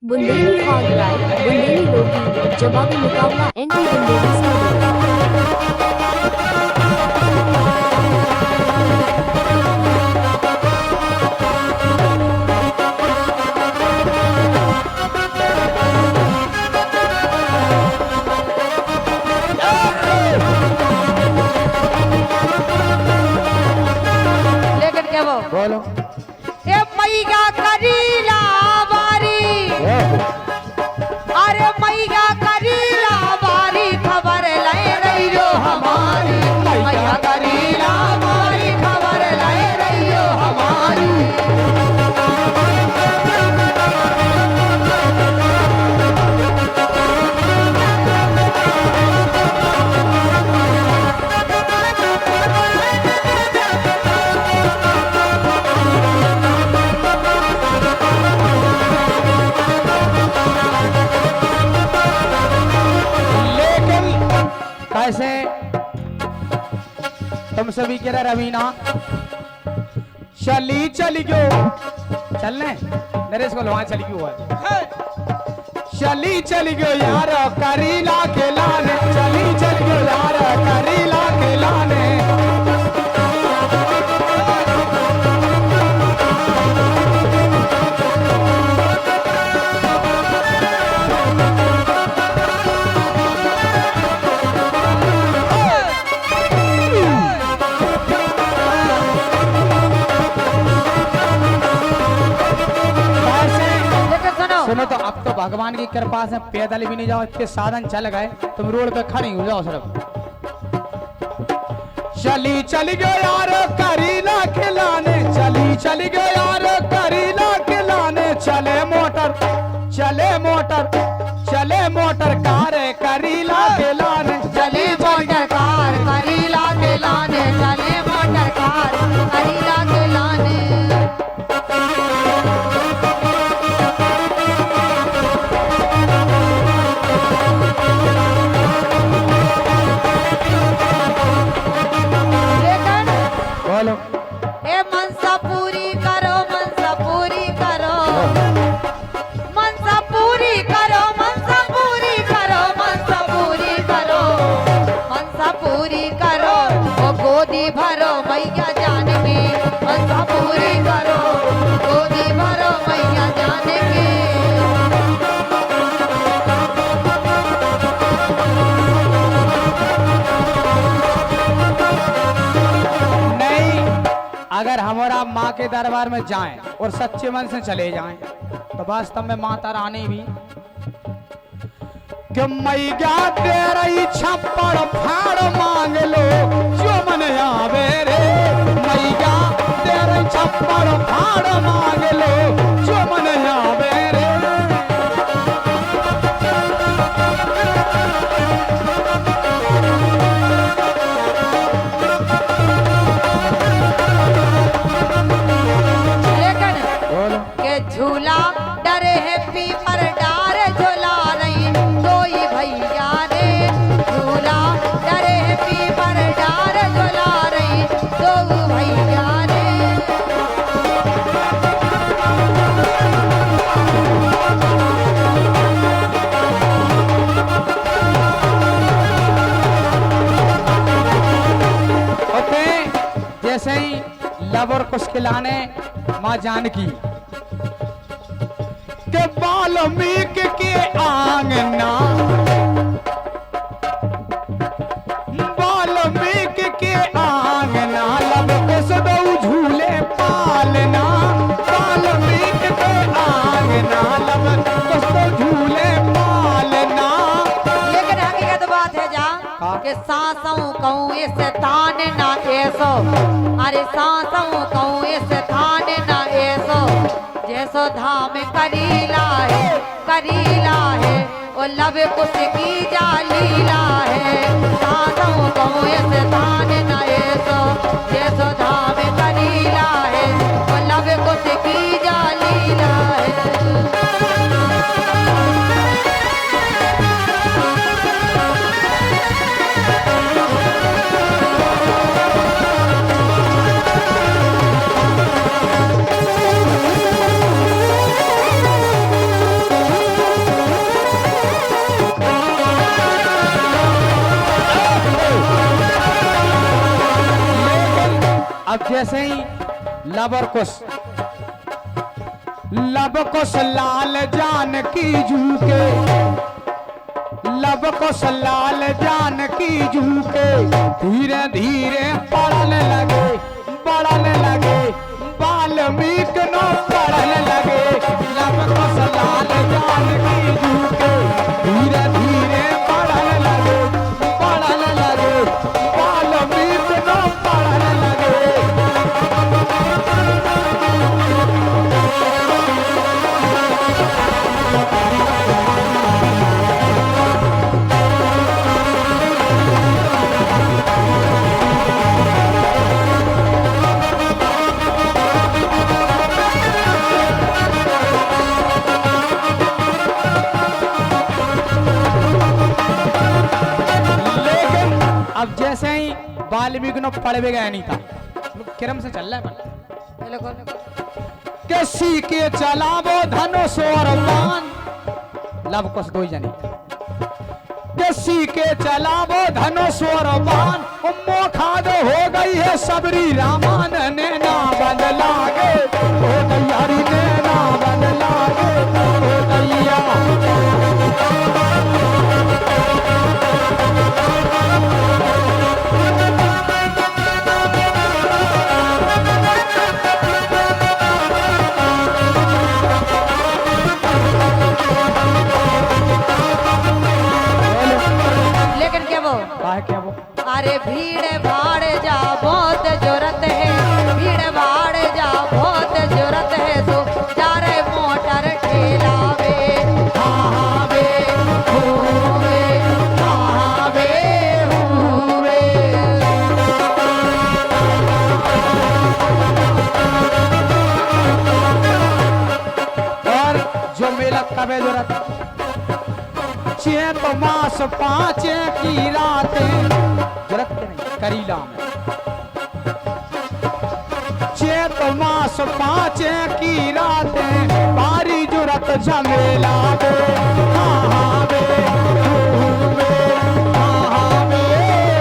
बुंदेली खान राय, बुंदेली लोकी, जवाबी मुकाबला anti Bundeli studio. लेकिन क्या वो बोलो ए मैया करीला बारी अरे मैया करीला बारी खबर ले रही हो हमारी मैया करीला बारी खबर ले रही हो हमारी कैसे तुम सभी कह रहे रवीना चली गयो चलने नरेश को वहां चली गयो है चली गयो यार करीला के लाने चली गयो यार करीला के लाने सुनो तो अब तो भगवान की कृपा से पैदल भी नहीं जाओ इतने साधन चल गए तुम रोड पे खड़ी हो जाओ सिर्फ चली गयो यार करीला खिलाने चली गयो यार करीला खिलाने चले मोटर कार करीला खिलाने चले मोटर कार करीला के लाने चले मोटर कार करीला के लाने बोलो ए मनसा पूरी करो मनसा पूरी करो मनसा पूरी करो मनसा पूरी करो मनसा पूरी करो मनसा पूरी करो ओ गोदी भरो मैया जान की मनसा पूरी करो गोदी भरो मैया जान की अगर हमारा माँ के दरबार में जाएं और सच्चे मन से चले जाएं तो वास्तव में माता रानी भी कि मैया तेरा छप्पड़ फाड़ मांग लो जो मन आवे रे मैया तेरा छप्पड़ फाड़ मांग लो जो मन आवे रे झूला डरे है पीपर डार झूला रही कोई भैया रे झूला डरे है पीपर डार झूला रही दो भैया रे ओके जैसे ही लवर कुछ खिलाने माँ जानकी के वाल्मीकि के आंगना वाल्मीकि के आंगना लब सदौ झूले पालना वाल्मीकि के आंगना लब सदौ झूले पालना लेकिन हकीकत बात है जा कि सांसों कहूँ इस थान ना ऐसो अरे सांसों कहूँ इस थान ना ऐसो जैसो धाम करीला है ओ लब कुछ की जा लीला है साधों को इस दान न ऐसो जैसो धाम करीला है ओ लब कुछ की जा लीला है जैसे ही लब और कुश, लब कुश लाल जानकी झूके, लब कुश लाल जानकी झूके, धीरे धीरे पढ़ने लगे, बढ़ने लगे, वाल्मीकि नो पढ़ने लगे। लब कुश लाल जानकी झूके, धीरे धीरे पढ़ने लगे, बढ़ने लगे, वाल्मीकि नो पढ़ने लगे। अब जैसे ही वाल्मीकि ने पढ़ भी गया नहीं था, क्रम से चल रहा है के सीखे चलावो धनुष और बाण, लब कुश दो ही जने के सीखे चलावो धनुष और बाण, मोखाद हो गई है सबरी रामान, नैना बंद लागे ओ तैयारी, नैना बंद लागे ओ तैया। क्या वो अरे भीड़ भाड़ जा बहुत जरूरत है, भीड़ भाड़ जा बहुत जरूरत है, तो चारे मोटर ठेलावे, हावे हुवे, हावे हुवे। और जो मेला कब है जरूरत, चैत मास 5 की रातें, जरूरत नहीं करीला में, चैत मास 5 की रातें, भारी जरूरत झमेला दे, हावे हुवे, हावे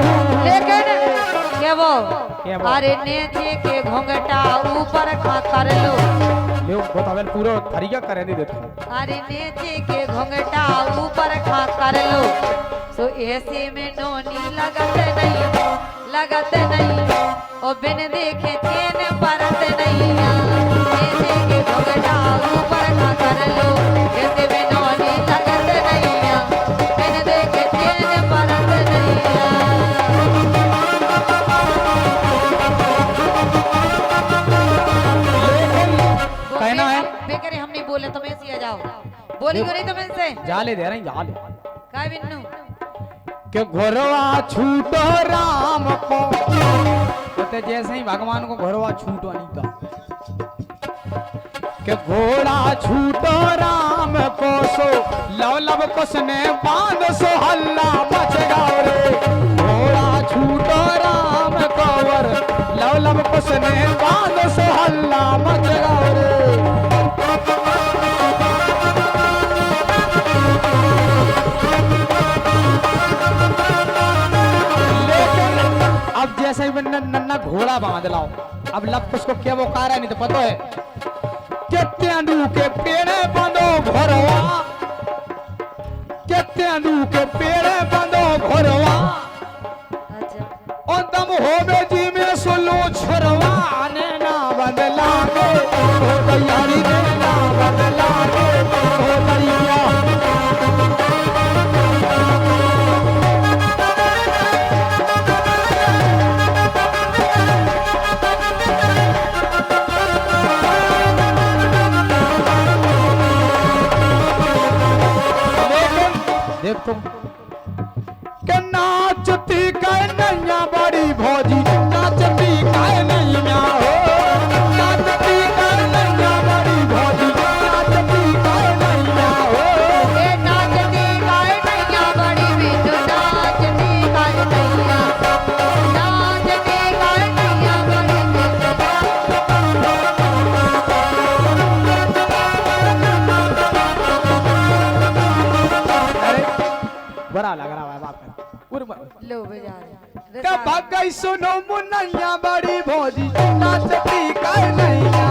हुवे। लेकिन क्या वो क्या वो? अरे नेचे के घोंघटा ऊपर खा कर लो, ले बतावे पूरा तरीका करे नहीं देता। अरे नेचे के घोंघटा ऊपर खा कर लो, सो ऐसे में नोनी लगत नहीं, लगत नहीं, ओ बिन देखे चैन परत नहीं। नेचे के घोंघटा ऊपर खा कर लो, ऐसे में नोनी लगत नहीं, बिन देखे चैन परत नहीं। कहना है बेकरे हम नहीं बोले, तुम ऐसे आ जाओ, बोली क्यों नहीं तुम इनसे? जाले दे रहे हैं, जाले काय बिन्नू के घोरवा छूटो राम को, तो जैसे ही भगवान को घोरवा छूटो नहीं था, के घोड़ा छूटो राम को, सो लव लव कुश ने बांध सो हल्ला मच गाओ रे। घोड़ा छूटो राम को वर, लव लव कुश ने बांध सो हल्ला मच गाओ रे। अब जैसे ही नन्ना घोड़ा बांध लाओ, अब लब कुश को क्या वो कार्य नहीं तो पता है के तेंदू के पेड़े बंदो घोरवा, के तेंदू के पेड़े बंदो घोरवा, अच्छा ओ दम होवे जी में सुलो छोरवा, नैना बंद लागे ओ तैयारी, नैना बंद लागे ओ तैया। देख तुम के नाचती कह नैया बड़ी भौजी, नाचती कह नैया हो, नाचती कह नैया बड़ी भौजी, नाचती कह नैया हो। ए नाचती काय नैया बड़ी बिनु, नाचती काय नैया, नाचती काय नैया बड़ी बिनु। अरे बड़ा लग रहा है बाप का। लो बेजार के भग गई सुनो मुनैया बड़ी भौजी नाचती कर नैया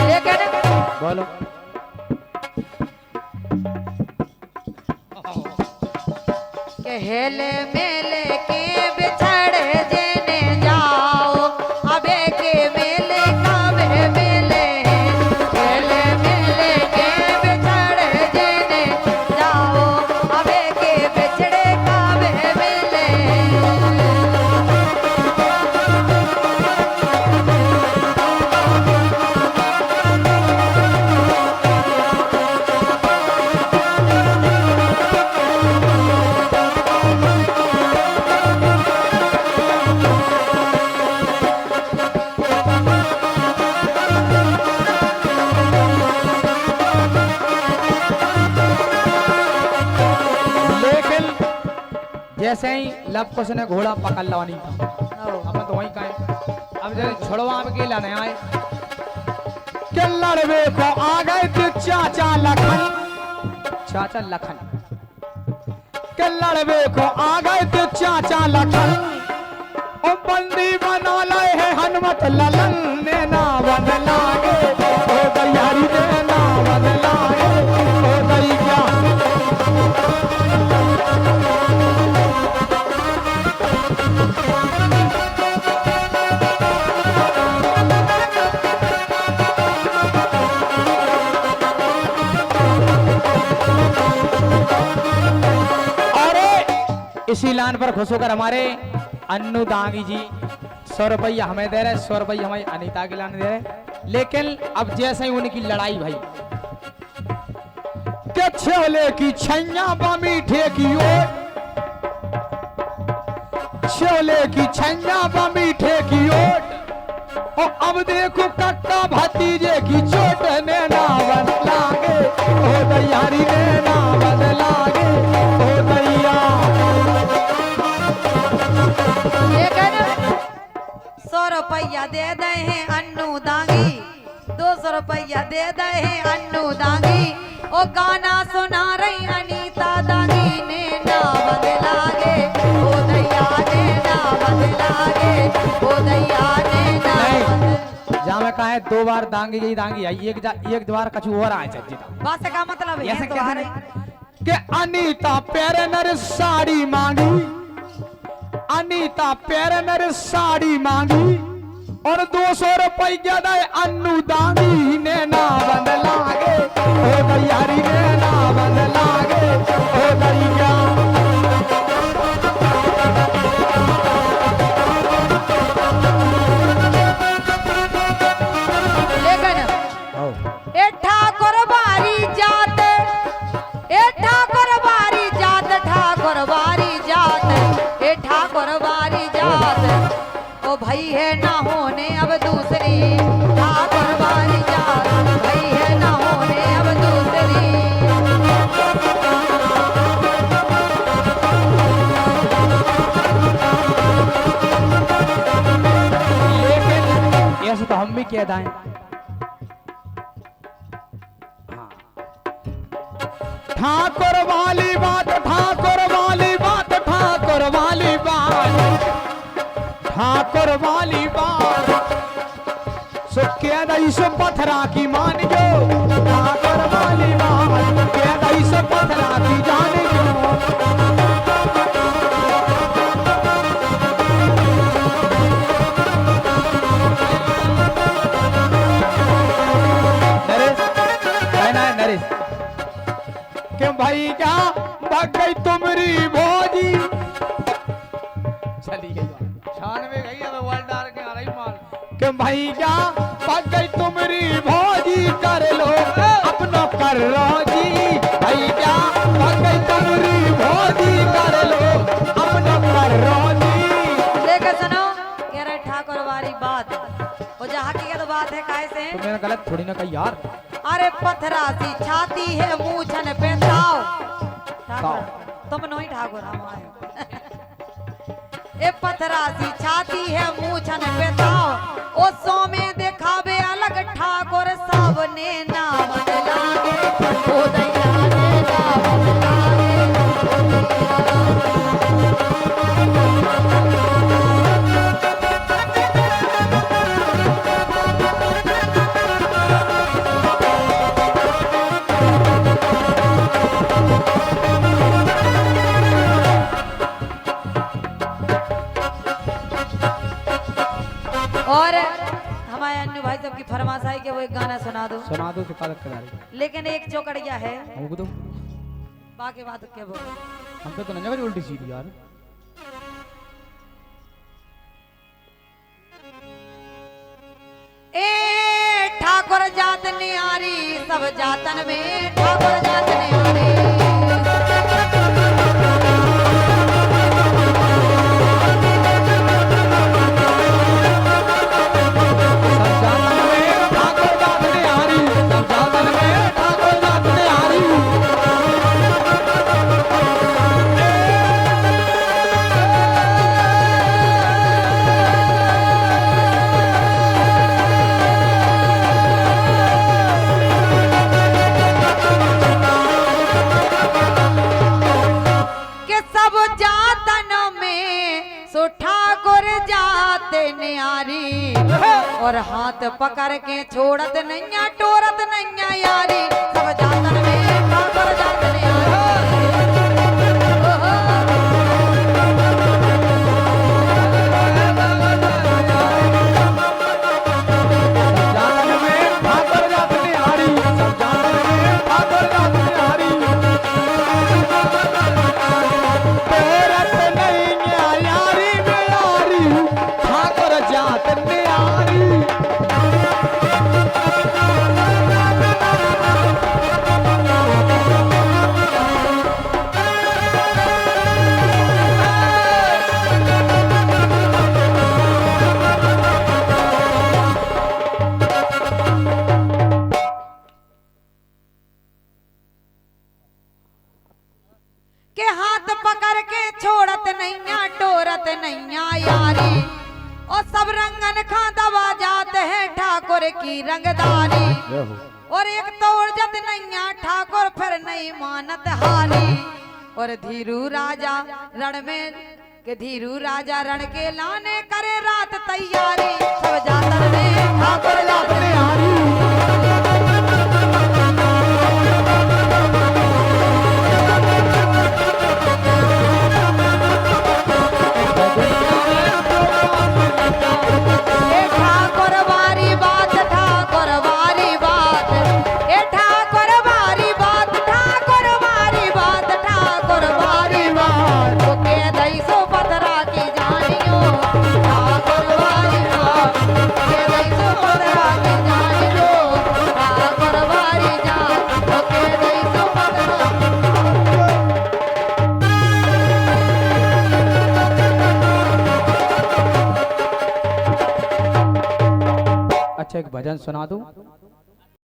लेकिन बोलो के हेले मेले के बिछड़े जेने जाओ अबे के मेले काबे मेले हेले मेले के बिछड़े जेने जाओ अबे के बिछड़े काबे मेले लेकिन जैसे ही लव कुश ने घोड़ा पकड़ लवा नहीं था अब तो वहीं कहे अब जैसे छोड़वा अब के लाने आए के लड़वे को आ गए थे चाचा लखन के लड़वे को आ गए थे चाचा लखन ओ बंदी बना लाए है हनुमत ललन ने ना बदलागे ओ तैयारी ने ना बदलागे ओ दैया इसी लाइन पर खुश होकर हमारे अन्नू दांगी जी 100 रुपया हमें दे रहे, 100 रुपया हमारी अनीता के लाने दे रहे। लेकिन अब जैसे ही उनकी लड़ाई भाई के छोले की छैया मीठे की ओर छोले की छैया मीठे की ओर और अब देखो कक्का भतीजे की चोट ने ना बदलागे ओ तैयारी ने ना बदलागे ओ दैया लेकिन 100 रुपया दे दे हैं अन्नू दांगी 200 रुपया दे दे हैं अन्नू दांगी ओ गाना सुना रही अनीता दांगी ने ना बदलागे ओ दैया ने ना बदलागे ओ दैया ने ना जहाँ मैं कहा है 2 बार दांगी गई दांगी आई एक बार कछु और आए चज्जी बस का मतलब है ऐसे तो कैसे आ रही नहीं कि अनीता पैरनर साड़ी मांगी अनीता पैरनर साड़ी मांगी और 200 रुपया दे अन्नू दांगी ने ना बदलागे ओ तैयारी ने ना बदलागे ओ दैया लेकिन ए ठाकुर बारी जात ए ठाकुर बारी जात ठाकुर बारी जात ए ठाकुर बारी जात ओ भाई है ना होने अब दूसरी ठाकुर बारी जात भाई है ना होने अब दूसरी ऐसे तो हम भी कह दाएं ठाकुर वाली बात ठाकुर वाली बात ठाकुर वाली बात ठाकुर वाली बात सो कह दई सो पथरा की मान जो ठाकुर वाली बात कह दई सो पथरा की जान जो नरेश क्यों भाई क्या भाग गई तुमरी भौजी चली गई 96 गई अब वर्ल्ड डार के आ रही माल क्यों भाई क्या भाग गई तुमरी भौजी कर लो अपना कर लो जी भाई क्या भाग गई तुमरी भौजी कर लो अपना कर लो जी लेकर सुनो कह रहे ठाकुर वाली बात वो जहाँ की तो बात है कैसे तो मैंने गलत थोड़ी ना कही यार अरे पथरा सी छाती है मूछन पे ताव ठाकुर तुम नहीं ठाकुर हम आए ए पथरा सी छाती है मूछन पे ताव ओ सो में दिखावे अलग ठाकुर सावने नाम लागे ओ दैया ने नाम लागे और हमारे अन्य भाई साहब की फरमाइश है कि वो एक गाना सुना दो तो कालक कदारी लेकिन एक चौकड़िया है हमको तो बाकी बात क्या बोल हम पे तो नहीं लगा उल्टी सीधी यार ए ठाकुर जात न्यारी सब जातन में ठाकुर जात न्यारी और हाथ पकड़ के छोड़त नैया टोरत नैया यारी सब जातन में ठाकुर जात की रंगदारी और एक तोड़ जत नैया ठाकुर फिर नहीं मानत हारी और धीरू राजा रण में के धीरू राजा रण के लाने करे रात तैयारी सब जातन में ठाकुर जात हारी अच्छा एक भजन सुना दूं।